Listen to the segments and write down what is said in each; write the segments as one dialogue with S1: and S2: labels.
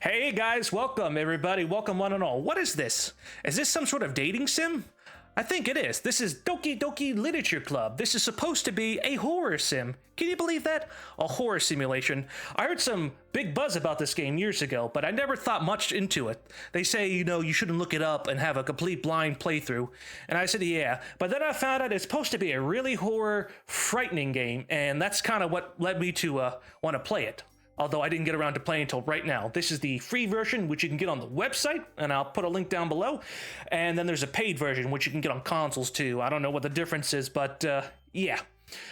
S1: Hey guys, welcome everybody, welcome one and all. What is this? Is this some sort of dating sim? I think it is. This is Doki Literature Club. This is supposed to be a horror sim. Can you believe that? A horror simulation. I heard some big buzz about this game years ago, but I never thought much into it. They say, you shouldn't look it up and have a complete blind playthrough. And I said, yeah. But then I found out it's supposed to be a really horror, frightening game, and that's kind of what led me to want to play it. Although I didn't get around to playing until right now. This is the free version, which you can get on the website, and I'll put a link down below. And then there's a paid version, which you can get on consoles too. I don't know what the difference is, but yeah.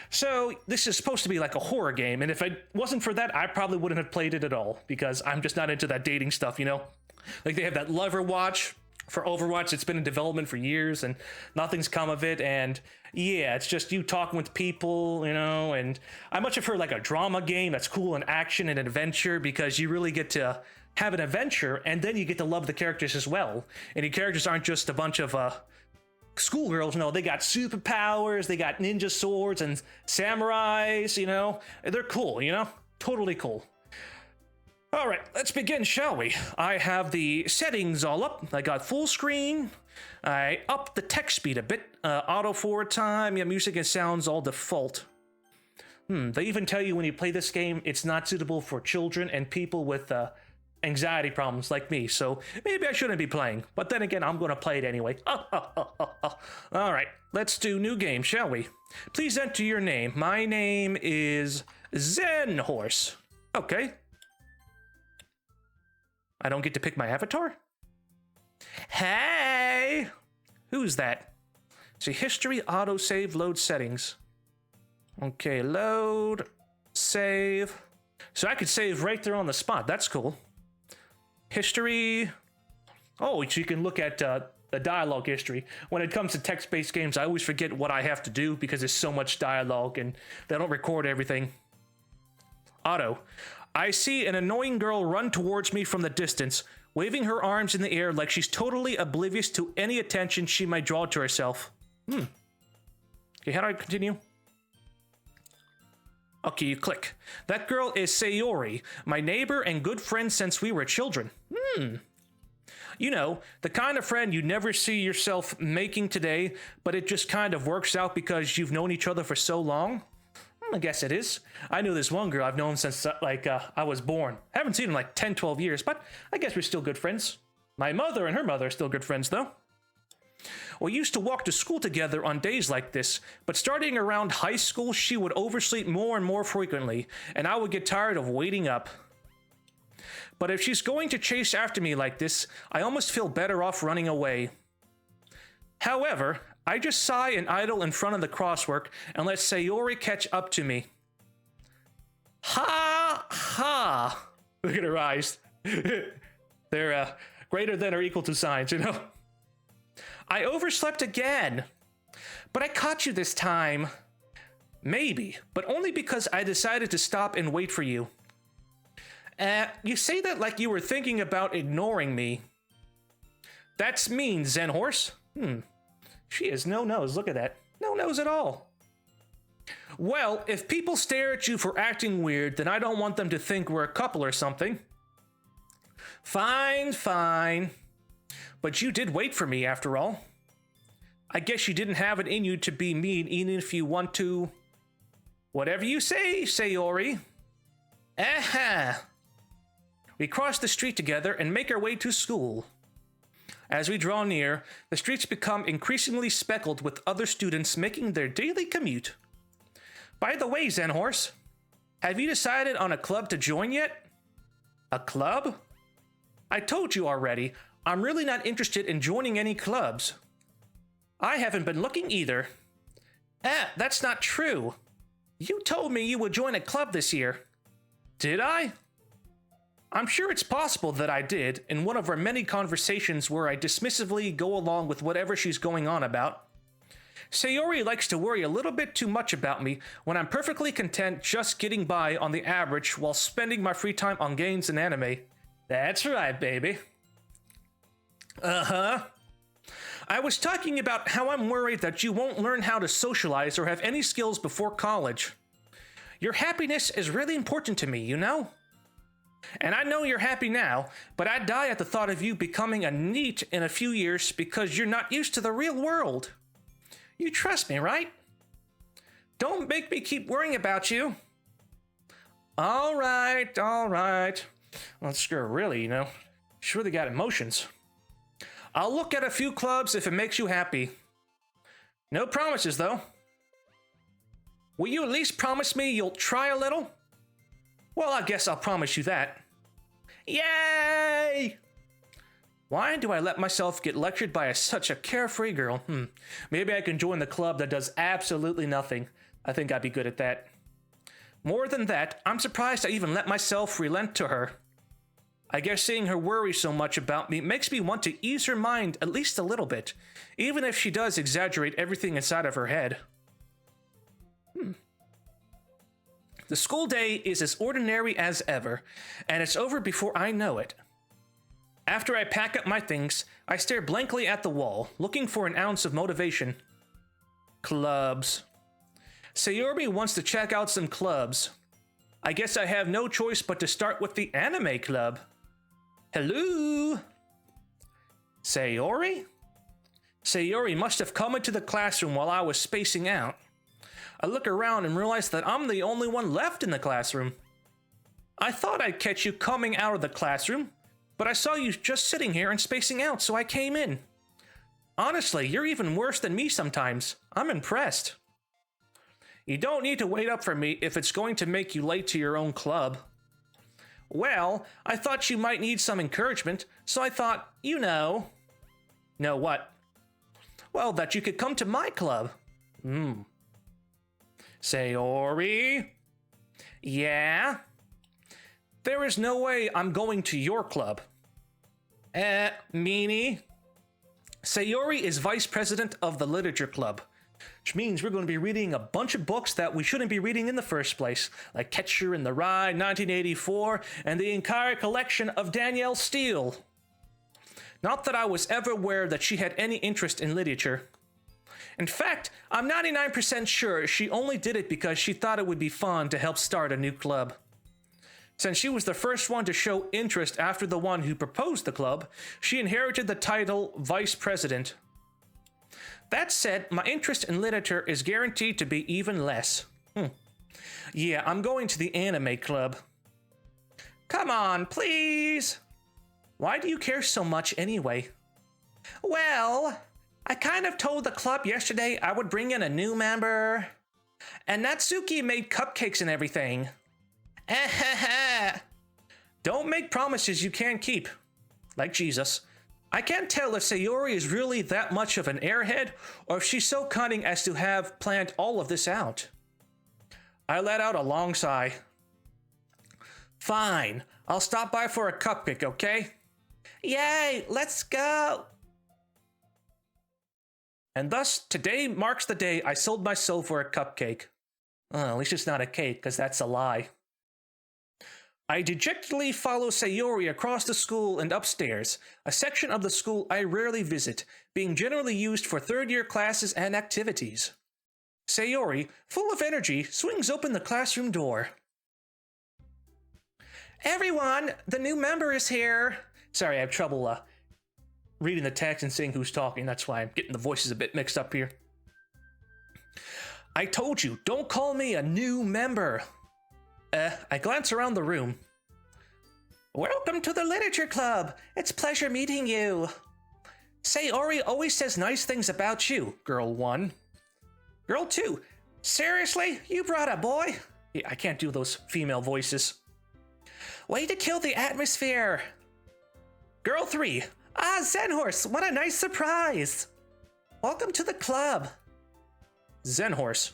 S1: So this is supposed to be like a horror game, and if it wasn't for that, I probably wouldn't have played it at all, because I'm just not into that dating stuff, Like they have that Lover Watch for Overwatch. It's been in development for years, and nothing's come of it, and yeah, it's just you talking with people, and I much prefer like a drama game that's cool and action and adventure, because you really get to have an adventure and then you get to love the characters as well. And your characters aren't just a bunch of schoolgirls, they got superpowers, they got ninja swords and samurais, they're cool, totally cool. All right, let's begin, shall we? I have the settings all up. I got full screen. I upped the text speed a bit. Auto forward time, music and sounds all default. They even tell you when you play this game, it's not suitable for children and people with anxiety problems like me, so maybe I shouldn't be playing. But then again, I'm going to play it anyway. All right, let's do new game, shall we? Please enter your name. My name is Zen Horse. Okay. I don't get to pick my avatar? Hey! Who's that? See, history, autosave, load settings. Okay, load, save. So I could save right there on the spot. That's cool. History. Oh, so you can look at the dialogue history. When it comes to text-based games, I always forget what I have to do because there's so much dialogue and they don't record everything. Auto. I see an annoying girl run towards me from the distance, waving her arms in the air like she's totally oblivious to any attention she might draw to herself. Okay, how do I continue? Okay, you click. That girl is Sayori, my neighbor and good friend since we were children. The kind of friend you never see yourself making today, but it just kind of works out because you've known each other for so long. I guess it is. I knew this one girl I've known since, I was born. Haven't seen her in like 10, 12 years, but I guess we're still good friends. My mother and her mother are still good friends, though. We used to walk to school together on days like this, but starting around high school, she would oversleep more and more frequently, and I would get tired of waiting up. But if she's going to chase after me like this, I almost feel better off running away. However, I just sigh and idle in front of the crosswork and let Sayori catch up to me. Ha ha! Look at her eyes. They're greater than or equal to signs, I overslept again. But I caught you this time. Maybe, but only because I decided to stop and wait for you. You say that like you were thinking about ignoring me. That's mean, Zen Horse. She has no nose, look at that. No nose at all. Well, if people stare at you for acting weird, then I don't want them to think we're a couple or something. Fine. But you did wait for me after all. I guess you didn't have it in you to be mean even if you want to. Whatever you say, Sayori. Aha! We cross the street together and make our way to school. As we draw near, the streets become increasingly speckled with other students making their daily commute. By the way, Zen Horse, have you decided on a club to join yet? A club? I told you already, I'm really not interested in joining any clubs. I haven't been looking either. That's not true. You told me you would join a club this year. Did I? I'm sure it's possible that I did, in one of our many conversations where I dismissively go along with whatever she's going on about. Sayori likes to worry a little bit too much about me when I'm perfectly content just getting by on the average while spending my free time on games and anime. That's right, baby. Uh-huh. I was talking about how I'm worried that you won't learn how to socialize or have any skills before college. Your happiness is really important to me, And I know you're happy now, but I'd die at the thought of you becoming a NEET in a few years because you're not used to the real world. You trust me, right? Don't make me keep worrying about you. All right. Well, this girl really, she's really got emotions. I'll look at a few clubs if it makes you happy. No promises, though. Will you at least promise me you'll try a little? Well, I guess I'll promise you that. Yay! Why do I let myself get lectured by such a carefree girl? Maybe I can join the club that does absolutely nothing. I think I'd be good at that. More than that, I'm surprised I even let myself relent to her. I guess seeing her worry so much about me makes me want to ease her mind at least a little bit, even if she does exaggerate everything inside of her head. The school day is as ordinary as ever, and it's over before I know it. After I pack up my things, I stare blankly at the wall, looking for an ounce of motivation. Clubs. Sayori wants to check out some clubs. I guess I have no choice but to start with the anime club. Hello? Sayori? Sayori must have come into the classroom while I was spacing out. I look around and realize that I'm the only one left in the classroom. I thought I'd catch you coming out of the classroom, but I saw you just sitting here and spacing out, so I came in. Honestly, you're even worse than me sometimes. I'm impressed. You don't need to wait up for me if it's going to make you late to your own club. Well, I thought you might need some encouragement, so I thought, Know what? Well, that you could come to my club. Sayori? Yeah? There is no way I'm going to your club. Meanie? Sayori is vice president of the literature club, which means we're going to be reading a bunch of books that we shouldn't be reading in the first place, like Catcher in the Rye, 1984, and the entire collection of Danielle Steele. Not that I was ever aware that she had any interest in literature. In fact, I'm 99% sure she only did it because she thought it would be fun to help start a new club. Since she was the first one to show interest after the one who proposed the club, she inherited the title Vice President. That said, my interest in literature is guaranteed to be even less. Yeah, I'm going to the anime club. Come on, please! Why do you care so much anyway? Well, I kind of told the club yesterday I would bring in a new member. And Natsuki made cupcakes and everything. Don't make promises you can't keep. Like Jesus. I can't tell if Sayori is really that much of an airhead, or if she's so cunning as to have planned all of this out. I let out a long sigh. Fine, I'll stop by for a cupcake, okay? Yay, let's go! And thus, today marks the day I sold my soul for a cupcake. At least it's not a cake, because that's a lie. I dejectedly follow Sayori across the school and upstairs, a section of the school I rarely visit, being generally used for third-year classes and activities. Sayori, full of energy, swings open the classroom door. Everyone, the new member is here. Sorry, I have trouble reading the text and seeing who's talking. That's why I'm getting the voices a bit mixed up here. I told you, don't call me a new member. I glance around the room. Welcome to the literature club. It's a pleasure meeting you. Sayori always says nice things about you, girl 1. Girl 2, seriously? You brought a boy? Yeah, I can't do those female voices. Way to kill the atmosphere. Girl 3, Zenhorse, what a nice surprise. Welcome to the club. Zenhorse.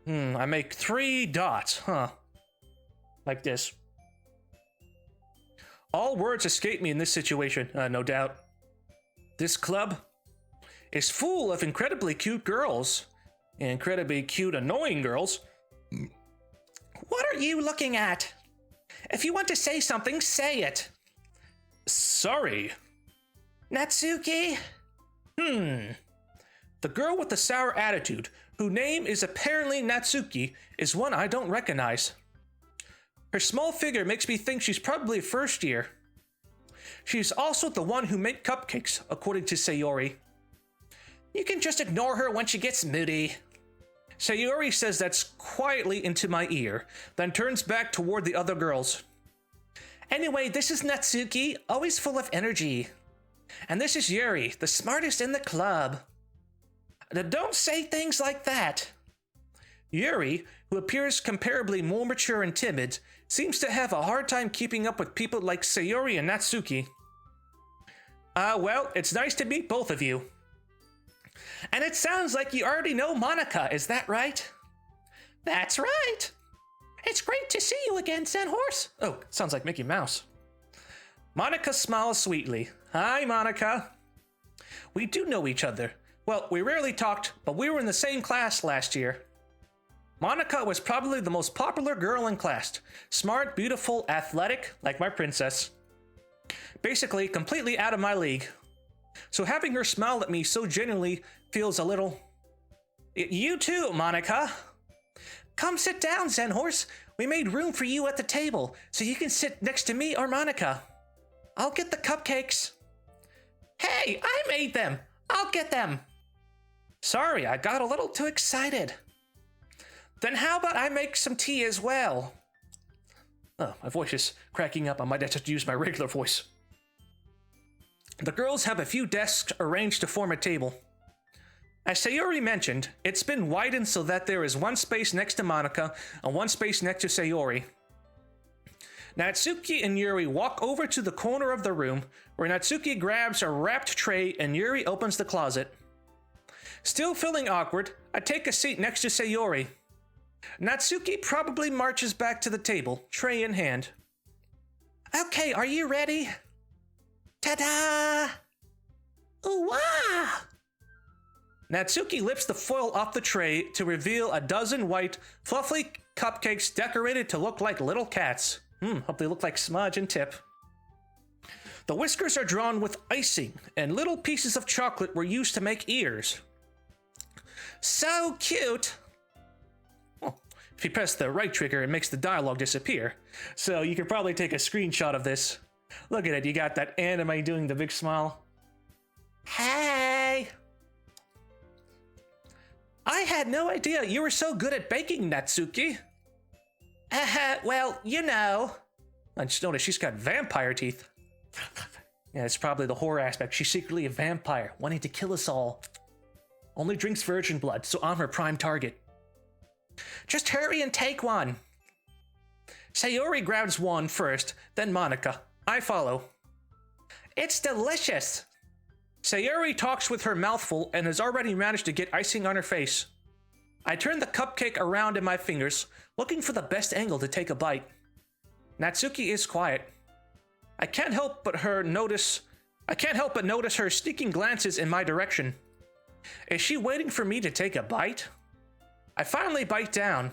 S1: I make 3 dots, huh? Like this. All words escape me in this situation, no doubt. This club is full of incredibly cute girls. And incredibly cute, annoying girls. What are you looking at? If you want to say something, say it. Sorry. Natsuki? The girl with the sour attitude, whose name is apparently Natsuki, is one I don't recognize. Her small figure makes me think she's probably first year. She's also the one who made cupcakes, according to Sayori. You can just ignore her when she gets moody. Sayori says that's quietly into my ear, then turns back toward the other girls. Anyway, this is Natsuki, always full of energy. And this is Yuri, the smartest in the club. Don't say things like that. Yuri, who appears comparably more mature and timid, seems to have a hard time keeping up with people like Sayori and Natsuki. Well, it's nice to meet both of you. And it sounds like you already know Monica, is that right? That's right. It's great to see you again, Sandhorse. Oh, sounds like Mickey Mouse. Monica smiles sweetly. Hi, Monica. We do know each other. Well, we rarely talked, but we were in the same class last year. Monica was probably the most popular girl in class. Smart, beautiful, athletic, like my princess. Basically, completely out of my league. So having her smile at me so genuinely feels a little... You too, Monica. Come sit down, Zenhorse. We made room for you at the table, so you can sit next to me or Monica. I'll get the cupcakes. Hey, I made them. I'll get them. Sorry, I got a little too excited. Then how about I make some tea as well? Oh, my voice is cracking up. I might have to use my regular voice. The girls have a few desks arranged to form a table. As Sayori mentioned, it's been widened so that there is one space next to Monica and one space next to Sayori. Natsuki and Yuri walk over to the corner of the room, where Natsuki grabs a wrapped tray and Yuri opens the closet. Still feeling awkward, I take a seat next to Sayori. Natsuki probably marches back to the table, tray in hand. Okay, are you ready? Ta-da! Ooh-wah! Natsuki lifts the foil off the tray to reveal a dozen white, fluffy cupcakes decorated to look like little cats. Hope they look like Smudge and Tip. The whiskers are drawn with icing, and little pieces of chocolate were used to make ears. So cute! Well, if you press the right trigger, it makes the dialogue disappear. So you could probably take a screenshot of this. Look at it, you got that anime doing the big smile. Hey! I had no idea you were so good at baking, Natsuki. Well, you know. I just noticed she's got vampire teeth. Yeah, it's probably the horror aspect. She's secretly a vampire, wanting to kill us all. Only drinks virgin blood, so I'm her prime target. Just hurry and take one. Sayori grabs one first, then Monica. I follow. It's delicious. Sayori talks with her mouth full and has already managed to get icing on her face. I turn the cupcake around in my fingers, looking for the best angle to take a bite. Natsuki is quiet. I can't help but notice her sneaking glances in my direction. Is she waiting for me to take a bite? I finally bite down.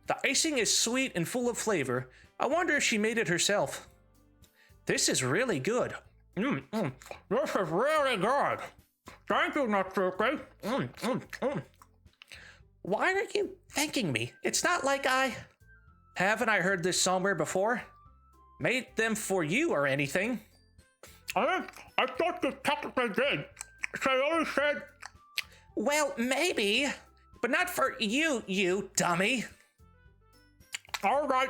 S1: The icing is sweet and full of flavor. I wonder if she made it herself. This is really good. This is really good. Thank you, Natsuki. Why are you thanking me? It's not like I... Haven't I heard this somewhere before? Made them for you or anything? I thought you technically did. Sayori said... Well, maybe. But not for you, you dummy. All right.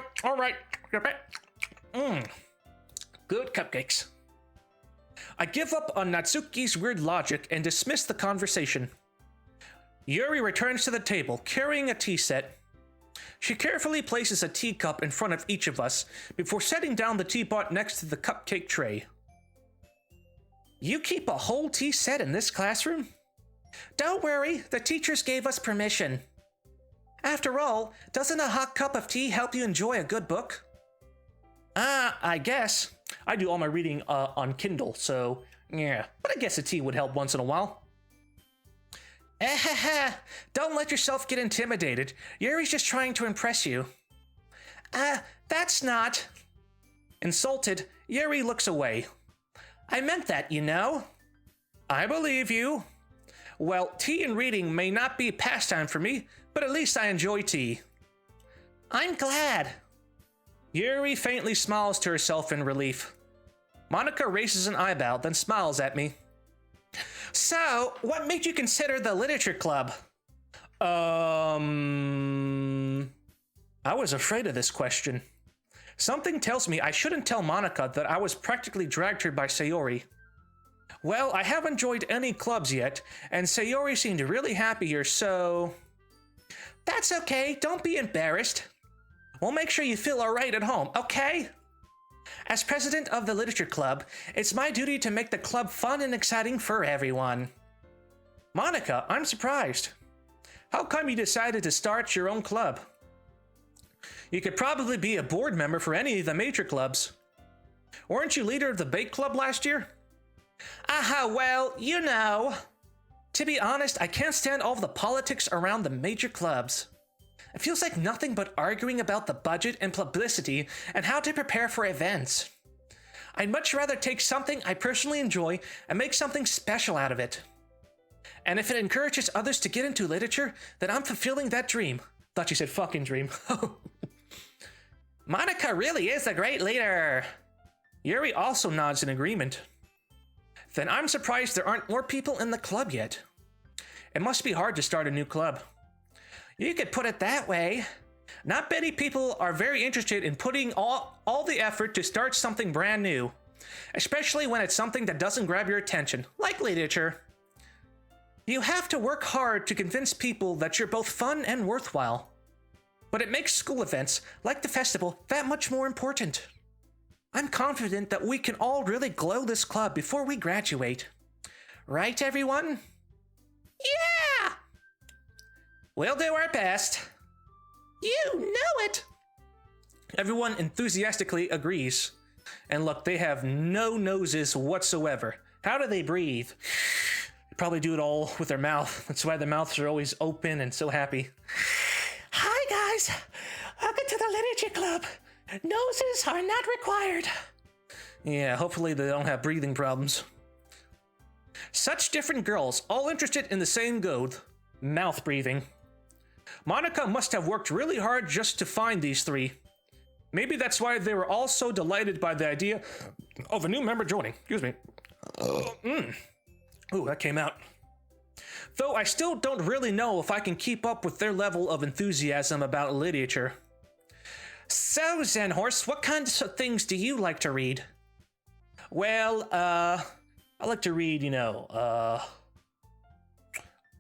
S1: Good cupcakes. I give up on Natsuki's weird logic and dismiss the conversation. Yuri returns to the table, carrying a tea set. She carefully places a teacup in front of each of us before setting down the teapot next to the cupcake tray. You keep a whole tea set in this classroom? Don't worry, the teachers gave us permission. After all, doesn't a hot cup of tea help you enjoy a good book? I guess. I do all my reading on Kindle, so yeah. But I guess a tea would help once in a while. Don't let yourself get intimidated. Yuri's just trying to impress you. That's not... Insulted, Yuri looks away. I meant that, you know. I believe you. Well, tea and reading may not be pastime for me, but at least I enjoy tea. I'm glad. Yuri faintly smiles to herself in relief. Monica raises an eyebrow, then smiles at me. So, what made you consider the literature club? I was afraid of this question. Something tells me I shouldn't tell Monica that I was practically dragged here by Sayori. Well, I haven't joined any clubs yet, and Sayori seemed really happy here, so... That's okay, don't be embarrassed. We'll make sure you feel alright at home, okay? As president of the literature club, it's my duty to make the club fun and exciting for everyone. Monica, I'm surprised. How come you decided to start your own club? You could probably be a board member for any of the major clubs. Weren't you leader of the bake club last year? Aha, well, you know. To be honest, I can't stand all of the politics around the major clubs. It feels like nothing but arguing about the budget and publicity and how to prepare for events. I'd much rather take something I personally enjoy and make something special out of it. And if it encourages others to get into literature, then I'm fulfilling that dream. Thought you said fucking dream. Monica really is a great leader. Yuri also nods in agreement. Then I'm surprised there aren't more people in the club yet. It must be hard to start a new club. You could put it that way. Not many people are very interested in putting all the effort to start something brand new, especially when it's something that doesn't grab your attention, like literature. You have to work hard to convince people that you're both fun and worthwhile. But it makes school events, like the festival, that much more important. I'm confident that we can all really glow this club before we graduate. Right, everyone? Yeah! We'll do our best. You know it! Everyone enthusiastically agrees. And look, they have no noses whatsoever. How do they breathe? They probably do it all with their mouth. That's why their mouths are always open and so happy. Hi, guys. Welcome to the Literature Club. Noses are not required. Yeah, hopefully they don't have breathing problems. Such different girls, all interested in the same goal, mouth breathing. Monica must have worked really hard just to find these three. Maybe that's why they were all so delighted by the idea of a new member joining. Excuse me. Ooh, that came out. Though I still don't really know if I can keep up with their level of enthusiasm about literature. So, Zenhorse, what kinds of things do you like to read? Well, I like to read,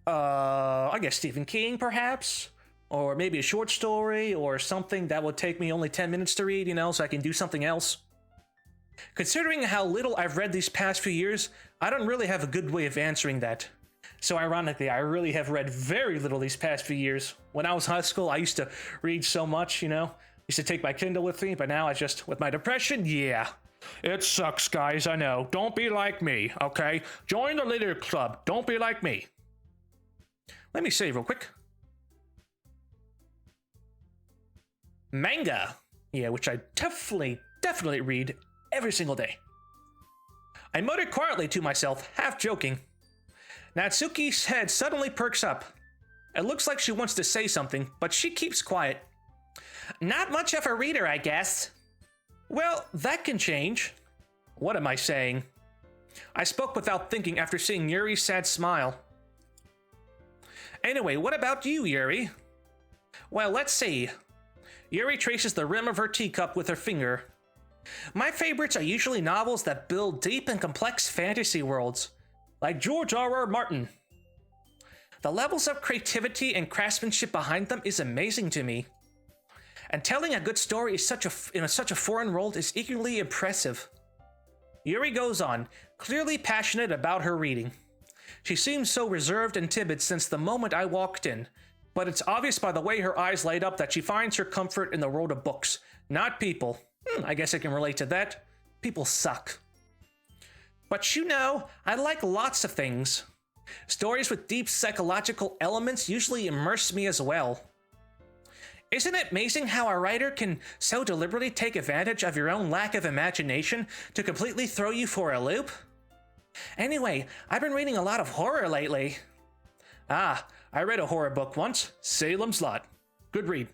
S1: I guess Stephen King, perhaps? Or maybe a short story, or something that would take me only 10 minutes to read, so I can do something else. Considering how little I've read these past few years, I don't really have a good way of answering that. So ironically, I really have read very little these past few years. When I was in high school, I used to read so much, Used to take my Kindle with me, but now with my depression, yeah. It sucks, guys, I know. Don't be like me, okay? Join the Literature Club. Don't be like me. Let me save real quick. Manga. Yeah, which I definitely read every single day. I muttered quietly to myself, half joking. Natsuki's head suddenly perks up. It looks like she wants to say something, but she keeps quiet. Not much of a reader, I guess. Well, that can change. What am I saying? I spoke without thinking after seeing Yuri's sad smile. Anyway, what about you, Yuri? Well, let's see. Yuri traces the rim of her teacup with her finger. My favorites are usually novels that build deep and complex fantasy worlds, like George R.R. Martin. The levels of creativity and craftsmanship behind them is amazing to me. And telling a good story is in such a foreign world is equally impressive. Yuri goes on, clearly passionate about her reading. She seems so reserved and timid since the moment I walked in, but it's obvious by the way her eyes light up that she finds her comfort in the world of books, not people. I guess I can relate to that. People suck. But I like lots of things. Stories with deep psychological elements usually immerse me as well. Isn't it amazing how a writer can so deliberately take advantage of your own lack of imagination to completely throw you for a loop? Anyway, I've been reading a lot of horror lately. I read a horror book once, Salem's Lot. Good read.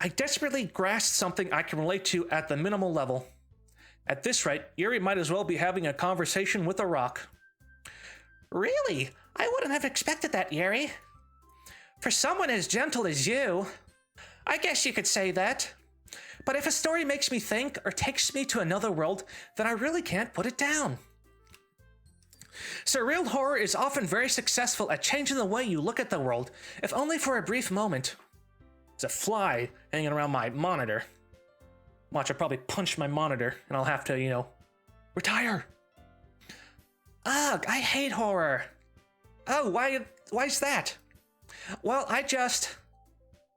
S1: I desperately grasp something I can relate to at the minimal level. At this rate, Yuri might as well be having a conversation with a rock. Really? I wouldn't have expected that, Yuri. For someone as gentle as you, I guess you could say that. But if a story makes me think or takes me to another world, then I really can't put it down. Surreal horror is often very successful at changing the way you look at the world, if only for a brief moment. There's a fly hanging around my monitor. Watch, I'll probably punch my monitor, and I'll have to, retire. Ugh, I hate horror. Oh, why's that? Well,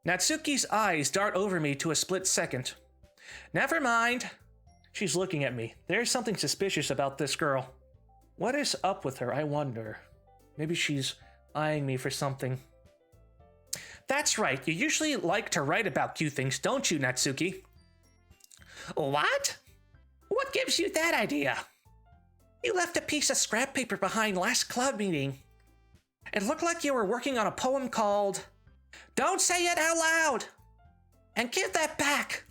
S1: Natsuki's eyes dart over me to a split second. Never mind. She's looking at me. There's something suspicious about this girl. What is up with her, I wonder? Maybe she's eyeing me for something. That's right, you usually like to write about cute things, don't you, Natsuki? What? What gives you that idea? You left a piece of scrap paper behind last club meeting. It looked like you were working on a poem called... Don't say it out loud! And give that back!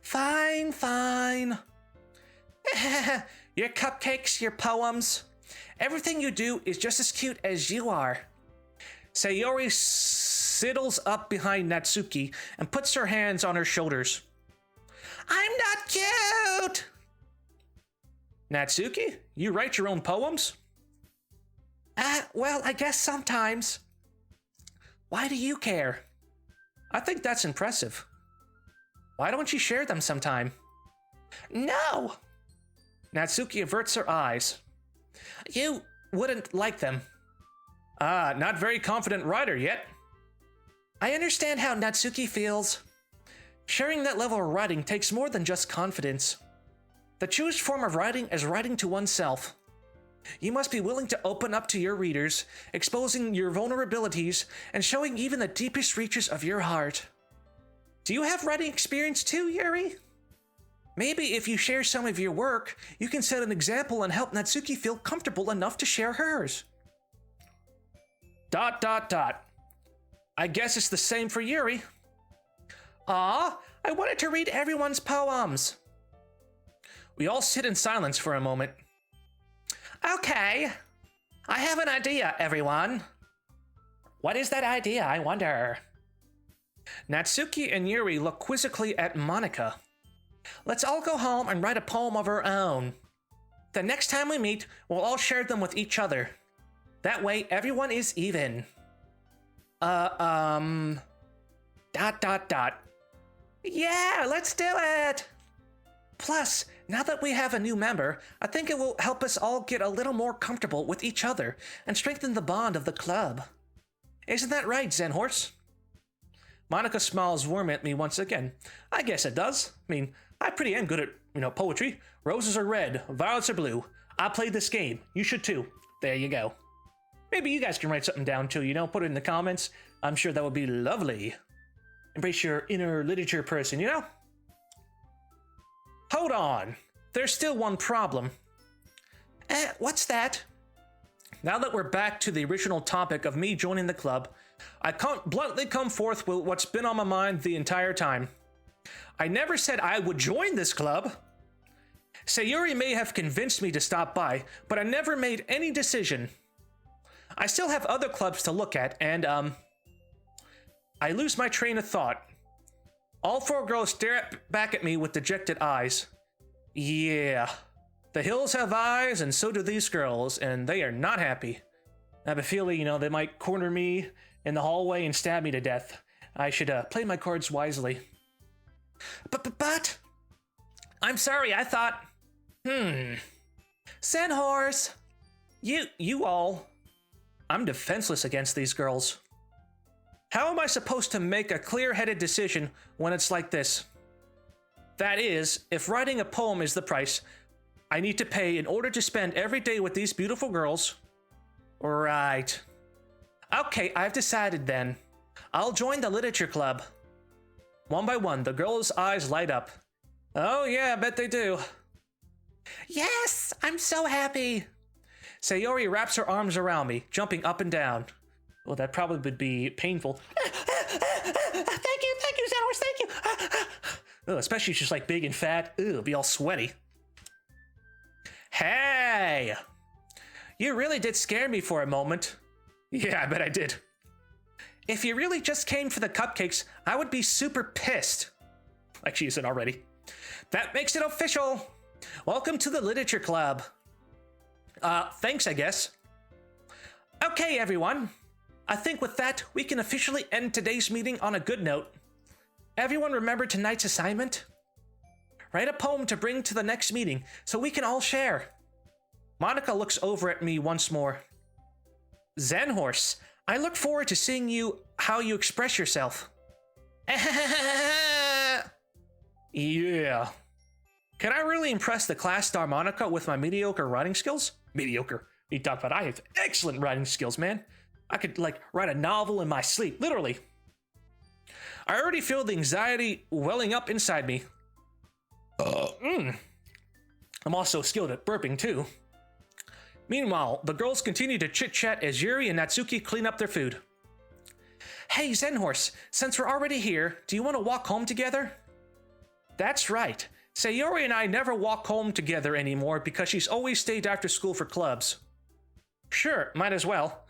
S1: Fine, fine. Your cupcakes, your poems, everything you do is just as cute as you are. Sayori sidles up behind Natsuki and puts her hands on her shoulders. I'm not cute! Natsuki, you write your own poems? Well, I guess sometimes. Why do you care? I think that's impressive. Why don't you share them sometime? No! Natsuki averts her eyes. You wouldn't like them. Not very confident writer yet. I understand how Natsuki feels. Sharing that level of writing takes more than just confidence. The truest form of writing is writing to oneself. You must be willing to open up to your readers, exposing your vulnerabilities, and showing even the deepest reaches of your heart. Do you have writing experience too, Yuri? Maybe if you share some of your work, you can set an example and help Natsuki feel comfortable enough to share hers. ... I guess it's the same for Yuri. Aw, I wanted to read everyone's poems. We all sit in silence for a moment. Okay, I have an idea, everyone. What is that idea, I wonder? Natsuki and Yuri look quizzically at Monika. Let's all go home and write a poem of our own. The next time we meet, we'll all share them with each other. That way, everyone is even. ... Yeah, let's do it! Plus, now that we have a new member, I think it will help us all get a little more comfortable with each other and strengthen the bond of the club. Isn't that right, Zen Horse? Monika smiles warm at me once again. I guess it does. I mean, I pretty am good at, poetry. Roses are red, violets are blue. I played this game. You should too. There you go. Maybe you guys can write something down too, put it in the comments. I'm sure that would be lovely. Embrace your inner literature person, Hold on. There's still one problem. What's that? Now that we're back to the original topic of me joining the club, I can't bluntly come forth with what's been on my mind the entire time. I never said I would join this club. Sayuri may have convinced me to stop by, but I never made any decision. I still have other clubs to look at, and, I lose my train of thought. All four girls stare back at me with dejected eyes. Yeah. The hills have eyes, and so do these girls, and they are not happy. I have a feeling, they might corner me in the hallway and stab me to death. I should, play my cards wisely. But... I'm sorry, I thought... Zen Horse! You all... I'm defenseless against these girls. How am I supposed to make a clear-headed decision when it's like this? That is, if writing a poem is the price I need to pay in order to spend every day with these beautiful girls. Right. Okay, I've decided then. I'll join the literature club. One by one, the girls' eyes light up. Oh yeah, I bet they do. Yes, I'm so happy. Sayori wraps her arms around me, jumping up and down. Well, that probably would be painful. Thank you, Xenhorse, thank you. Ugh, especially she's like big and fat. Ugh, be all sweaty. Hey! You really did scare me for a moment. Yeah, I bet I did. If you really just came for the cupcakes, I would be super pissed. Like she isn't already. That makes it official. Welcome to the Literature Club. Thanks, I guess. Okay, everyone. I think with that, we can officially end today's meeting on a good note. Everyone remember tonight's assignment? Write a poem to bring to the next meeting so we can all share. Monica looks over at me once more. Xenhorse, I look forward to seeing how you express yourself. Yeah. Can I really impress the class star Monica with my mediocre writing skills? Mediocre. You talk about I have excellent writing skills, man. I could like write a novel in my sleep, literally. I already feel the anxiety welling up inside me. I'm also skilled at burping too. Meanwhile, the girls continue to chit-chat as Yuri and Natsuki clean up their food. Hey, Xenhorse, since we're already here, do you want to walk home together? That's right. Sayori and I never walk home together anymore because she's always stayed after school for clubs. Sure, might as well.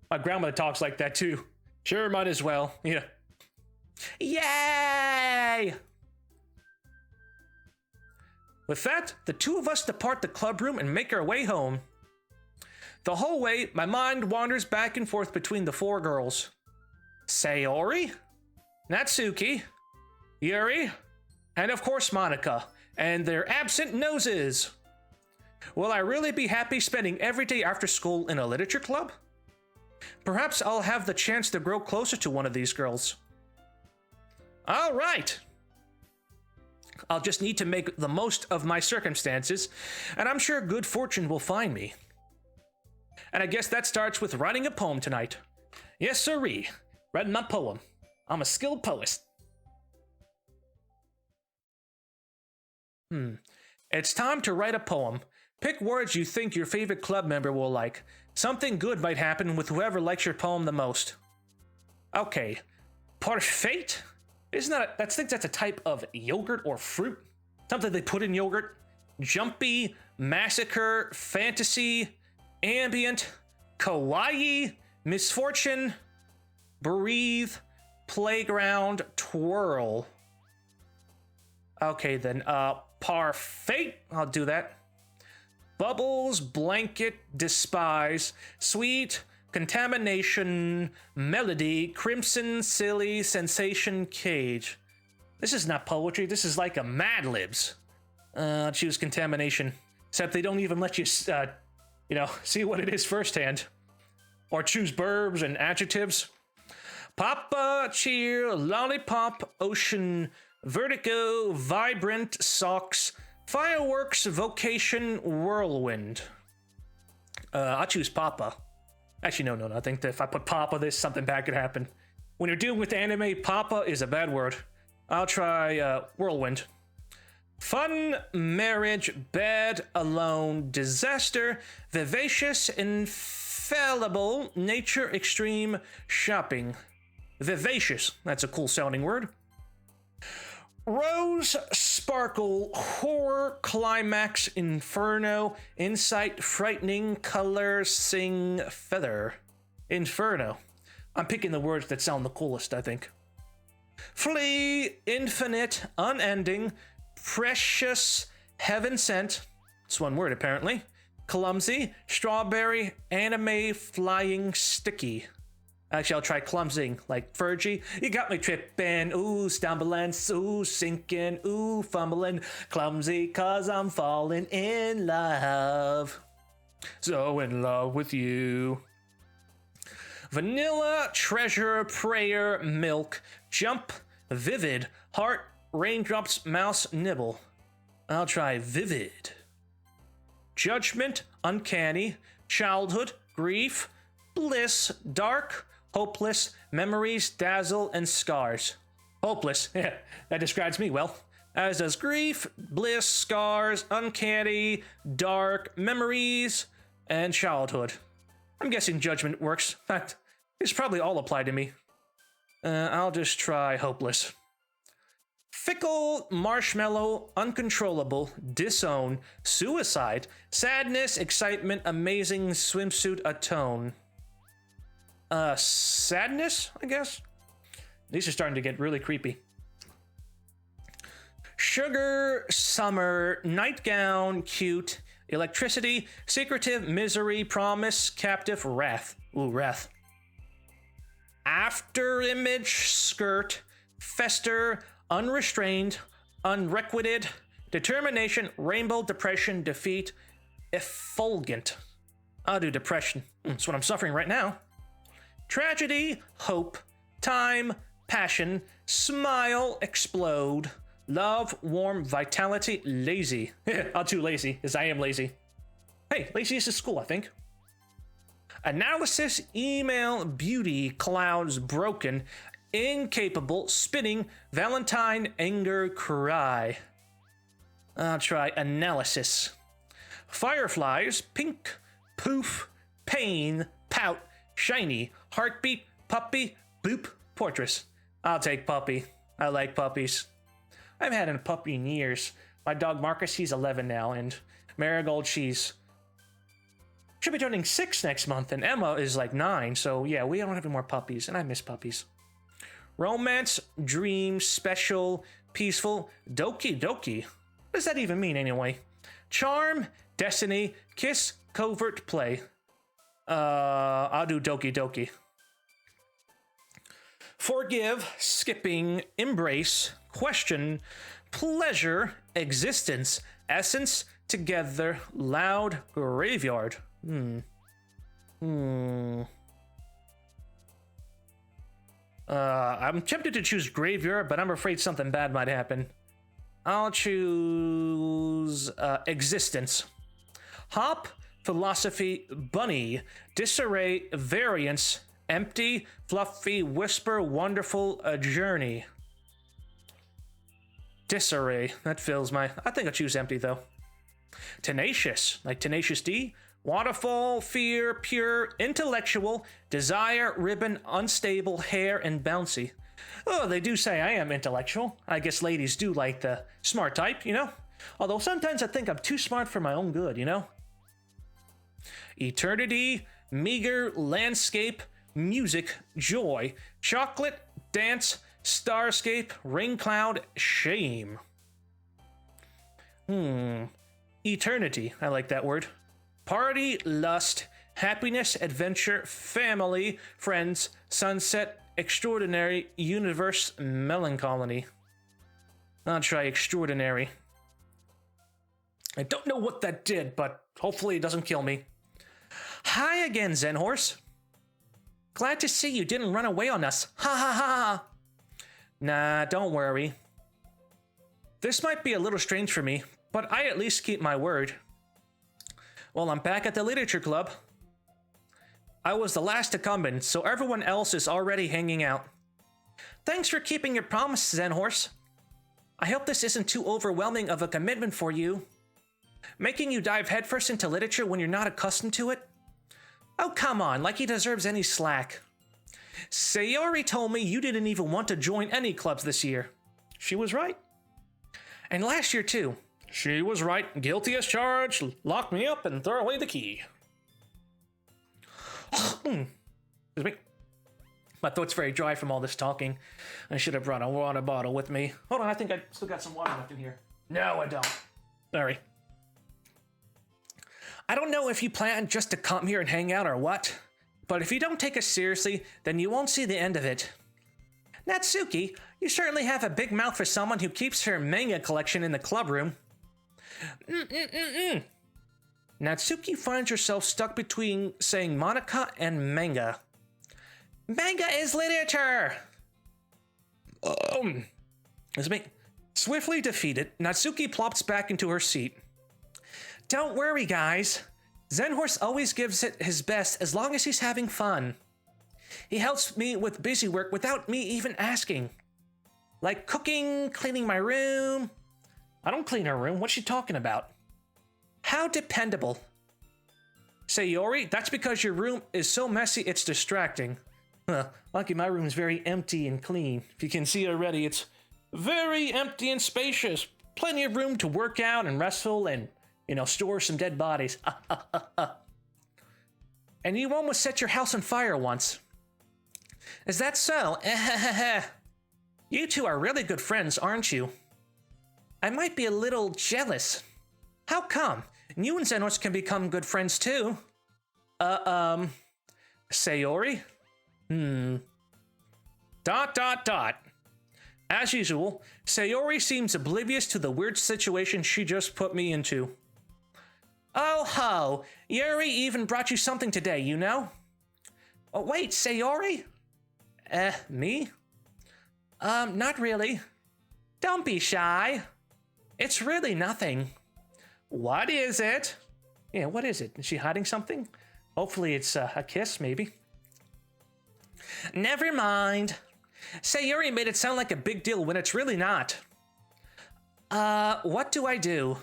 S1: My grandmother talks like that too. Sure, might as well. Yeah. Yay! With that, the two of us depart the club room and make our way home. The whole way, my mind wanders back and forth between the four girls. Sayori, Natsuki, Yuri, and of course Monica, and their absent noses. Will I really be happy spending every day after school in a literature club? Perhaps I'll have the chance to grow closer to one of these girls. All right. I'll just need to make the most of my circumstances, and I'm sure good fortune will find me. And I guess that starts with writing a poem tonight. Yes, sirree. Writing my poem. I'm a skilled poet. It's time to write a poem. Pick words you think your favorite club member will like. Something good might happen with whoever likes your poem the most. Okay. Parfait? Isn't that I think that's a type of yogurt or fruit? Something they put in yogurt. Jumpy, massacre, fantasy, ambient, kawaii, misfortune, breathe, playground, twirl. Okay then, parfait, I'll do that. Bubbles, blanket, despise, sweet, contamination, melody, crimson, silly, sensation, cage. This is not poetry, this is like a Mad Libs. Choose contamination. Except they don't even let you, see what it is firsthand. Or choose verbs and adjectives. Papa, cheer, lollipop, ocean, vertigo, vibrant, socks, fireworks, vocation, whirlwind. I'll choose Papa. Actually, no. I think that if I put Papa, there's something bad could happen. When you're dealing with anime, Papa is a bad word. I'll try whirlwind. Fun, marriage, bed, alone, disaster, vivacious, infallible, nature, extreme, shopping. Vivacious, that's a cool sounding word. Rose, sparkle, horror, climax, inferno, insight, frightening, color, sing, feather. Inferno. I'm picking the words that sound the coolest, I think. Flee, infinite, unending, precious, heaven sent. It's one word apparently. Clumsy, strawberry, anime, flying, sticky. Actually, I'll try clumsing, like Fergie. You got me tripping, ooh, stumbling, ooh, sinking, ooh, fumbling. Clumsy, cause I'm falling in love. So in love with you. Vanilla, treasure, prayer, milk, jump, vivid, heart, raindrops, mouse, nibble. I'll try vivid. Judgment, uncanny, childhood, grief, bliss, dark, hopeless, memories, dazzle, and scars. Hopeless, yeah, that describes me well. As does grief, bliss, scars, uncanny, dark, memories, and childhood. I'm guessing judgment works. In fact, these probably all apply to me. I'll just try hopeless. Fickle, marshmallow, uncontrollable, disown, suicide, sadness, excitement, amazing, swimsuit, atone. Sadness, I guess? These are starting to get really creepy. Sugar, summer, nightgown, cute, electricity, secretive, misery, promise, captive, wrath. Ooh, wrath. After image, skirt, fester, unrestrained, unrequited, determination, rainbow, depression, defeat, effulgent. I'll do depression. That's what I'm suffering right now. Tragedy, hope, time, passion, smile, explode, love, warm, vitality, lazy. I'll do lazy, because I am lazy. Hey, lazy is a school, I think. Analysis, email, beauty, clouds, broken, incapable, spinning, Valentine, anger, cry. I'll try analysis. Fireflies, pink, poof, pain, pout, shiny, heartbeat, puppy, boop, portress. I'll take puppy. I like puppies. I haven't had a puppy in years. My dog Marcus, he's 11 now, and Marigold, she's should be turning 6 next month, and Emma is like 9, so yeah, we don't have any more puppies, and I miss puppies. Romance, dream, special, peaceful, Doki Doki. What does that even mean anyway? Charm, destiny, kiss, covert, play. I'll do Doki Doki. Forgive, skipping, embrace, question, pleasure, existence, essence, together, loud, graveyard. I'm tempted to choose graveyard, but I'm afraid something bad might happen. I'll choose existence. Hop, philosophy, bunny, disarray, variance, empty, fluffy, whisper, wonderful, a journey. Disarray, that fills my... I think I'll choose empty, though. Tenacious, like Tenacious D. Waterfall, fear, pure, intellectual, desire, ribbon, unstable, hair, and bouncy. Oh, they do say I am intellectual. I guess ladies do like the smart type, you know? Although sometimes I think I'm too smart for my own good, you know? Eternity, meager, landscape, music, joy, chocolate, dance, starscape, ring cloud, shame. Eternity, I like that word. Party, lust, happiness, adventure, family, friends, sunset, extraordinary, universe, melancholy. I'll try extraordinary. I don't know what that did, but hopefully it doesn't kill me. Hi again, Zen Horse. Glad to see you didn't run away on us. Ha ha ha. Nah, don't worry. This might be a little strange for me, but I at least keep my word. Well, I'm back at the literature club. I was the last to come in, so everyone else is already hanging out. Thanks for keeping your promise, Zen Horse. I hope this isn't too overwhelming of a commitment for you. Making you dive headfirst into literature when you're not accustomed to it? Oh, come on, like he deserves any slack. Sayori told me you didn't even want to join any clubs this year. She was right. And last year, too. She was right. Guilty as charged. Lock me up and throw away the key. Excuse me. My throat's very dry from all this talking. I should have brought a water bottle with me. Hold on, I think I still got some water left in here. No, I don't. Sorry. I don't know if you plan just to come here and hang out or what, but if you don't take us seriously, then you won't see the end of it. Natsuki, you certainly have a big mouth for someone who keeps her manga collection in the club room. Natsuki finds herself stuck between saying Monica and manga. Manga is literature! Excuse me. Swiftly defeated, Natsuki plops back into her seat. Don't worry, guys. Zen Horse always gives it his best as long as he's having fun. He helps me with busy work without me even asking. Like cooking, cleaning my room. I don't clean her room. What's she talking about? How dependable. Sayori, that's because your room is so messy it's distracting. Lucky my room's very empty and clean. If you can see already, it's very empty and spacious. Plenty of room to work out and wrestle and, store some dead bodies. And you almost set your house on fire once. Is that so? You two are really good friends, aren't you? I might be a little jealous. How come? You and Xenos can become good friends too. Sayori? Dot. As usual, Sayori seems oblivious to the weird situation she just put me into. Oh ho! Yuri even brought you something today, you know? Oh wait, Sayori? Me? Not really. Don't be shy. It's really nothing. What is it? Yeah, what is it? Is she hiding something? Hopefully it's a kiss, maybe. Never mind. Sayuri made it sound like a big deal when it's really not. What do I do?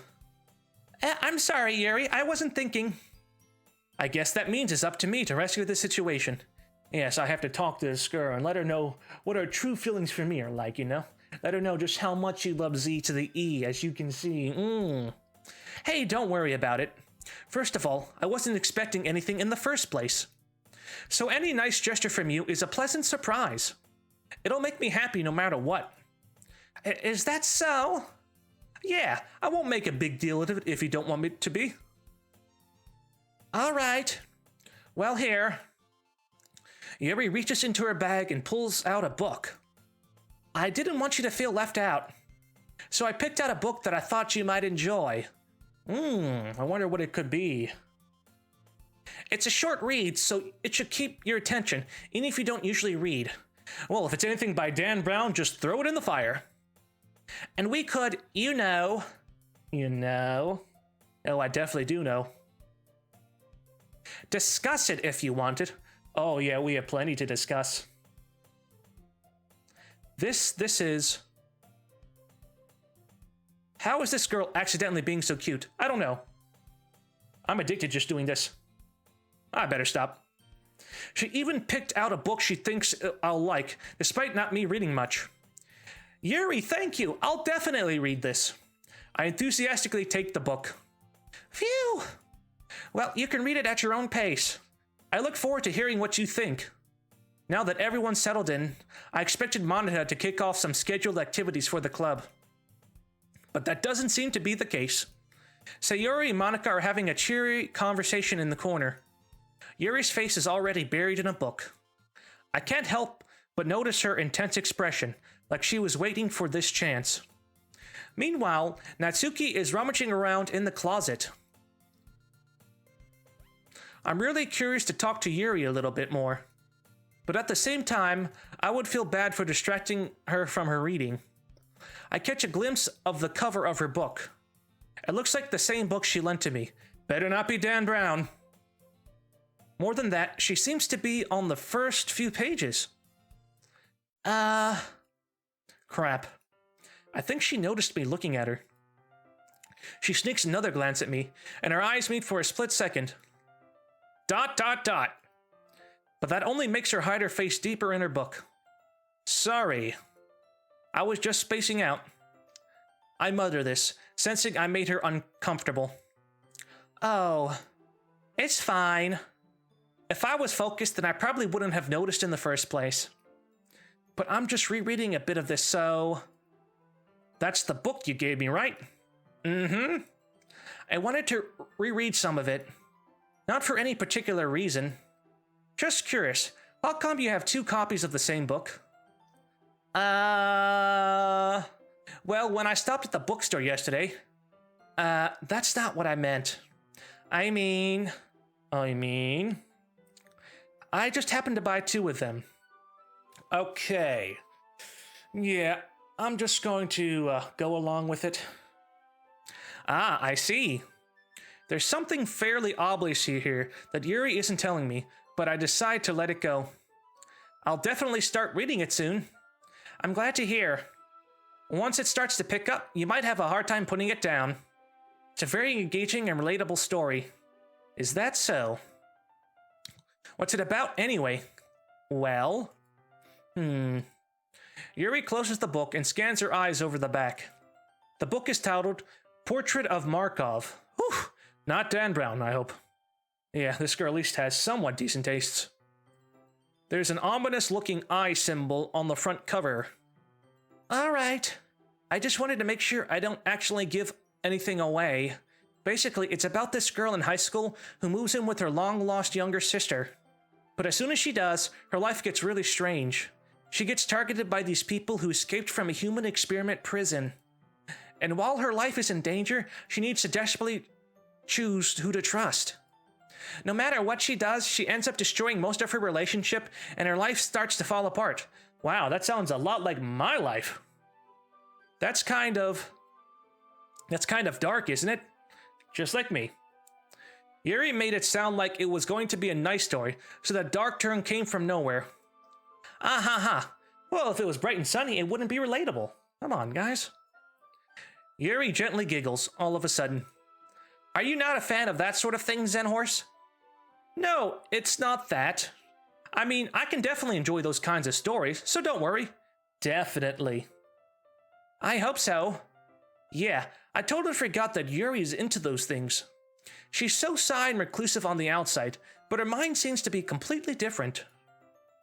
S1: I'm sorry, Yuri. I wasn't thinking. I guess that means it's up to me to rescue the situation. Yes, I have to talk to this girl and let her know what her true feelings for me are like, Let her know just how much you love Z to the E, as you can see. Hey, don't worry about it. First of all, I wasn't expecting anything in the first place. So any nice gesture from you is a pleasant surprise. It'll make me happy no matter what. Is that so? Yeah, I won't make a big deal of it if you don't want me to be. All right. Well, here. Yuri reaches into her bag and pulls out a book. I didn't want you to feel left out, so I picked out a book that I thought you might enjoy. I wonder what it could be. It's a short read, so it should keep your attention, even if you don't usually read. Well, if it's anything by Dan Brown, just throw it in the fire. And we could, Oh, I definitely do know. Discuss it if you wanted. Oh yeah, we have plenty to discuss. This is... How is this girl accidentally being so cute? I don't know. I'm addicted just doing this. I better stop. She even picked out a book she thinks I'll like, despite not me reading much. Yuri, thank you. I'll definitely read this. I enthusiastically take the book. Phew! Well, you can read it at your own pace. I look forward to hearing what you think. Now that everyone's settled in, I expected Monica to kick off some scheduled activities for the club. But that doesn't seem to be the case. Sayori and Monica are having a cheery conversation in the corner. Yuri's face is already buried in a book. I can't help but notice her intense expression, like she was waiting for this chance. Meanwhile, Natsuki is rummaging around in the closet. I'm really curious to talk to Yuri a little bit more. But at the same time, I would feel bad for distracting her from her reading. I catch a glimpse of the cover of her book. It looks like the same book she lent to me. Better not be Dan Brown. More than that, she seems to be on the first few pages. Crap. I think she noticed me looking at her. She sneaks another glance at me, and our eyes meet for a split second. ... But that only makes her hide her face deeper in her book. Sorry. I was just spacing out. I mutter this, sensing I made her uncomfortable. Oh, it's fine. If I was focused, then I probably wouldn't have noticed in the first place. But I'm just rereading a bit of this, so... That's the book you gave me, right? Mm-hmm. I wanted to reread some of it. Not for any particular reason. Just curious, how come you have 2 copies of the same book? Well, when I stopped at the bookstore yesterday... that's not what I meant. I mean... I just happened to buy 2 of them. Okay. Yeah, I'm just going to go along with it. Ah, I see. There's something fairly obvious here that Yuri isn't telling me, but I decide to let it go. I'll definitely start reading it soon. I'm glad to hear. Once it starts to pick up, you might have a hard time putting it down. It's a very engaging and relatable story. Is that so? What's it about, anyway? Well? Yuri closes the book and scans her eyes over the back. The book is titled Portrait of Markov. Whew, not Dan Brown, I hope. Yeah, this girl at least has somewhat decent tastes. There's an ominous-looking eye symbol on the front cover. Alright. I just wanted to make sure I don't actually give anything away. Basically, it's about this girl in high school who moves in with her long-lost younger sister. But as soon as she does, her life gets really strange. She gets targeted by these people who escaped from a human experiment prison. And while her life is in danger, she needs to desperately choose who to trust. No matter what she does, she ends up destroying most of her relationship, and her life starts to fall apart. Wow, that sounds a lot like my life. That's kind of dark, isn't it? Just like me. Yuri made it sound like it was going to be a nice story, so that dark turn came from nowhere. Ah ha ha. Well, if it was bright and sunny, it wouldn't be relatable. Come on, guys. Yuri gently giggles all of a sudden. Are you not a fan of that sort of thing, Zen Horse? No, it's not that. I mean, I can definitely enjoy those kinds of stories, so don't worry. Definitely. I hope so. Yeah, I totally forgot that Yuri is into those things. She's so shy and reclusive on the outside, but her mind seems to be completely different.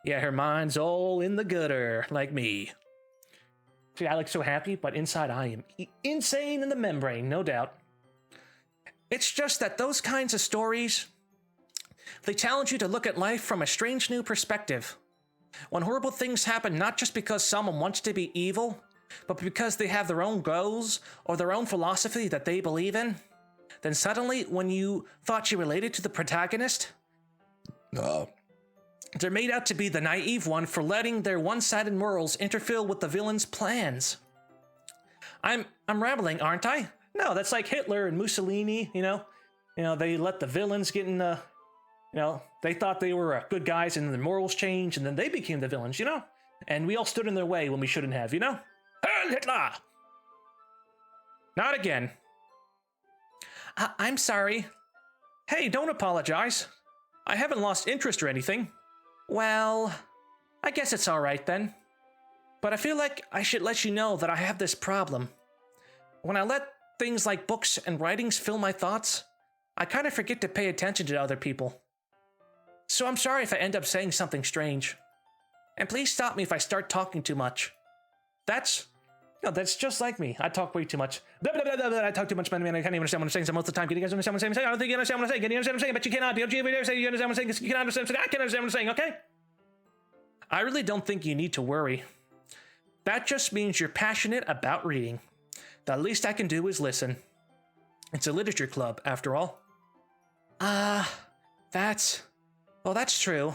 S1: Yeah, her mind's all in the gutter, like me. See, I look so happy, but inside I am insane in the membrane, no doubt. It's just that those kinds of stories, they challenge you to look at life from a strange new perspective. When horrible things happen not just because someone wants to be evil, but because they have their own goals or their own philosophy that they believe in, then suddenly, when you thought you related to the protagonist, they're made out to be the naive one for letting their one-sided morals interfere with the villain's plans. I'm rambling, aren't I? No, that's like Hitler and Mussolini, you know, they let the villains get in the, they thought they were good guys and their morals changed and then they became the villains, and we all stood in their way when we shouldn't have, Heil Hitler! Not again. I'm sorry. Hey, don't apologize. I haven't lost interest or anything. Well, I guess it's alright then. But I feel like I should let you know that I have this problem. When I let things like books and writings fill my thoughts, I kind of forget to pay attention to other people. So I'm sorry if I end up saying something strange. And please stop me if I start talking too much. That's just like me. I talk way too much. Blah, blah, blah, blah, blah. I talk too much, man. I can't even understand what I'm saying most of the time. Can you guys understand what I'm saying? I don't think you understand what I'm saying. Can you understand what I'm saying? But you cannot. Don't you ever say you understand what I'm saying? You cannot understand what I'm saying. I can't understand what I'm saying, okay? I really don't think you need to worry. That just means you're passionate about reading. The least I can do is listen. It's a literature club, after all. That's true.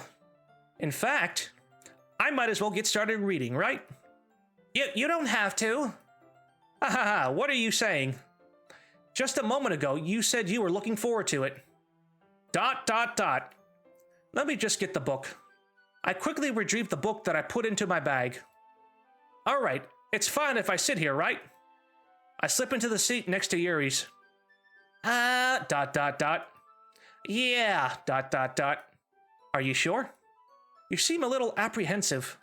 S1: In fact, I might as well get started reading, right? You don't have to. Ha, what are you saying? Just a moment ago, you said you were looking forward to it. ... Let me just get the book. I quickly retrieved the book that I put into my bag. All right, it's fine if I sit here, right? I slip into the seat next to Yuri's. Yeah, ... Are you sure? You seem a little apprehensive.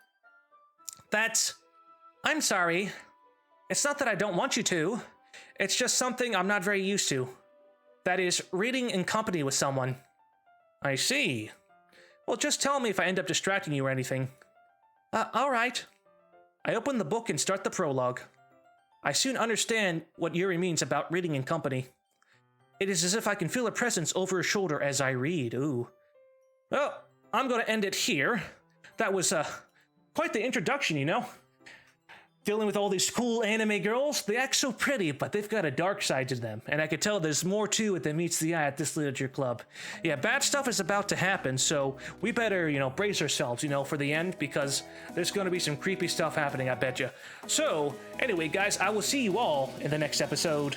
S1: I'm sorry. It's not that I don't want you to. It's just something I'm not very used to. That is, reading in company with someone. I see. Well, just tell me if I end up distracting you or anything. All right. I open the book and start the prologue. I soon understand what Yuri means about reading in company. It is as if I can feel a presence over her shoulder as I read. Ooh. Well, I'm going to end it here. That was quite the introduction, Dealing with all these cool anime girls, they act so pretty, but they've got a dark side to them, and I can tell there's more to it than meets the eye at this literature club. Yeah, bad stuff is about to happen, so we better, brace ourselves, for the end, because there's going to be some creepy stuff happening, I bet you. So, anyway, guys, I will see you all in the next episode.